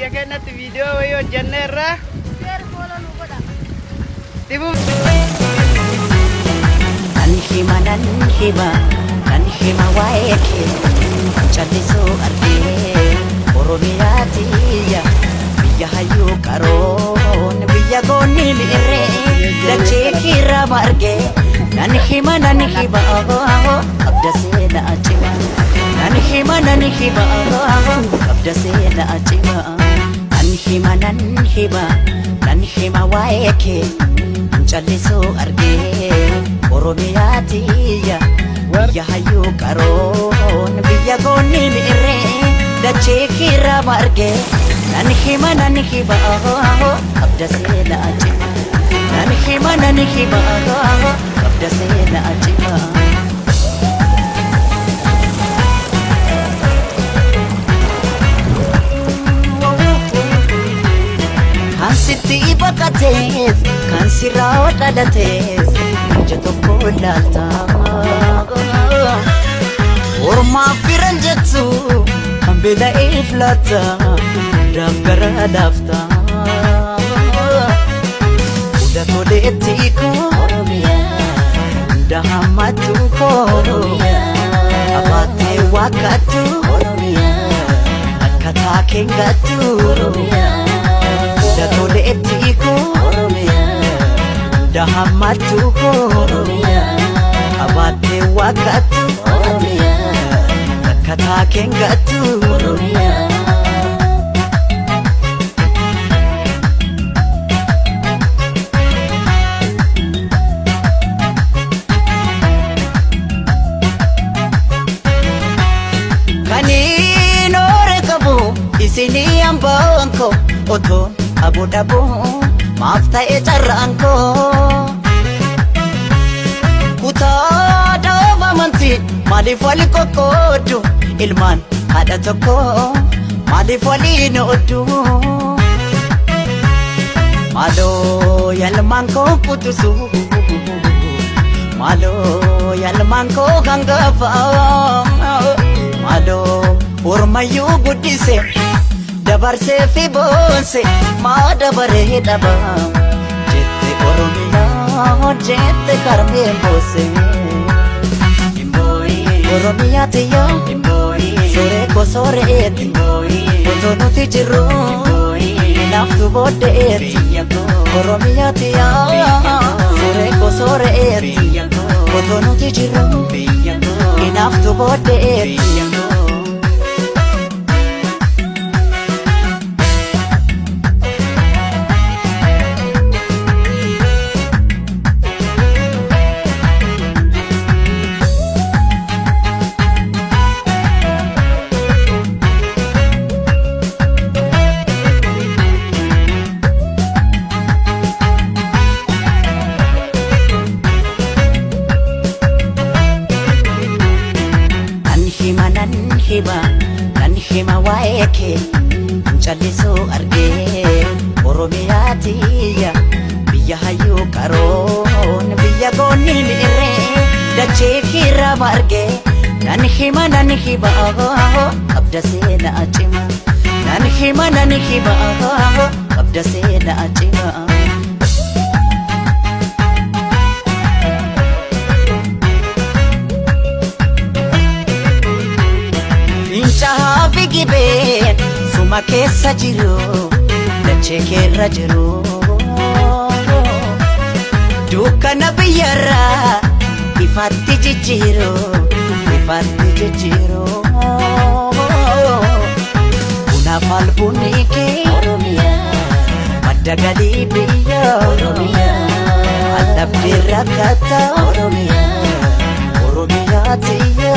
biyya keenyatti viidiyoo wayii hojjenneerra. Nan hima waa'ee kee callisuu argee Oromiyaa tiyya biyya hayyuu qaroon biyya goonni miirree dachee kiirraa margee nan hima abda seenaa cima nan hima abda seenaa cima nan hima waa'ee kee callisuu argee Oromiyaa tiyya biyya hayyuu qaroon biyya goonni miirree dachee kiirraa margee nan hima abda seenaa cima nan hima abda seenaa cima. Kan sitti baqatees kan sirraa dhalatees ija tokko laaltaa ormaaf firan jettu kan beela'eef laata daggara laafta hunda toleetti koo hunda hammattu koo abaatee waaqattu akka taakeen gattu hunda toleetti koo hunda hammattu koo abaatee waaqattu akka taakeen gattu kaniin oore qabu isinii hambaan koo otoon aboo dhabuu maaf ta'e carraan koo kutaa dhaaba amantii maaliif wali qoqqoodu ilmaan haadha tokko maaliif waliin ooddu maaloo yaalmaan koo kutusu maaloo yaalmaan koo hangafa maaloo ormayyuu guddise dabarsee fi boonse maa dabaree dhaba jette Oromiyaa jette karmeen boose Oromiyaa tiyya soree ko soreetti otoo nuti jirru naaftu booddeetti Oromiyaa tiyya soree ko soreetti otoo nuti jirru naaftu booddeetti. Nan hima waa'ee kee callisuu argee Oromiyaa tiyya biyya hayyuu qaroon biyya goonni miirree dachee kiirraa margee nan hima abda seenaa cima nan hima abda seenaa cima. Fincaa'aa fi gibeen suma keessa jiru dachee keerra jiru dukkana biyyarraa ifaatti jijjiiru kunaaf albuunni kee madda galii biyya allabdee rakkata Oromiyaa tiyya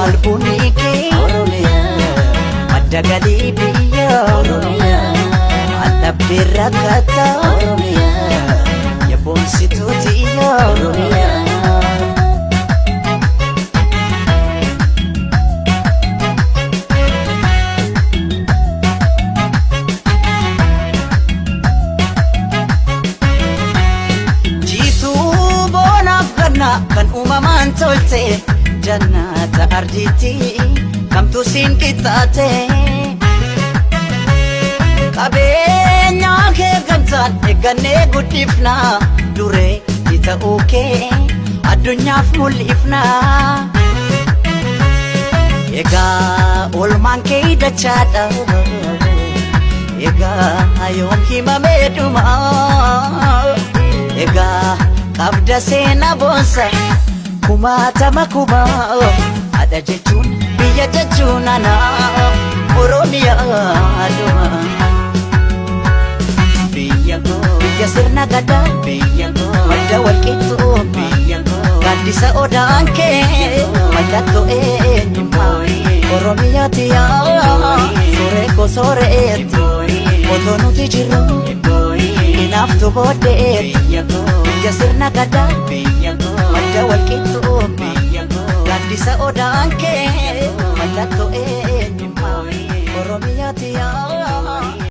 albuunni kee madda galii biyya allabdee rakkata yaboonsituu tiyya jiituu boonaaf ganna kan uumamaan tolte jannata ardiitti kamtu siin qixxaate eeggannee guddifna duree ta'uu kee addunyaaf mul'ifna. Egaa oolmaan kee dachaadha egaa yoom himamee dhuma egaa qabda seenaa boonsa kumaatama kumaa haadha jechuun biyya jechuun ana Oromiyaa dhuma. Biyya sirna gadaa madda walqixxuu gaaddisa odaan kee mallattoo eenyummaa Oromiyaati yaa sooree koo sooreetti otoo nuti jirru hinaaftu booddeetti. Biyya sirna gadaa madda walqixxuu gaaddisa odaan kee mallattoo eenyummaa Oromiyaati yaa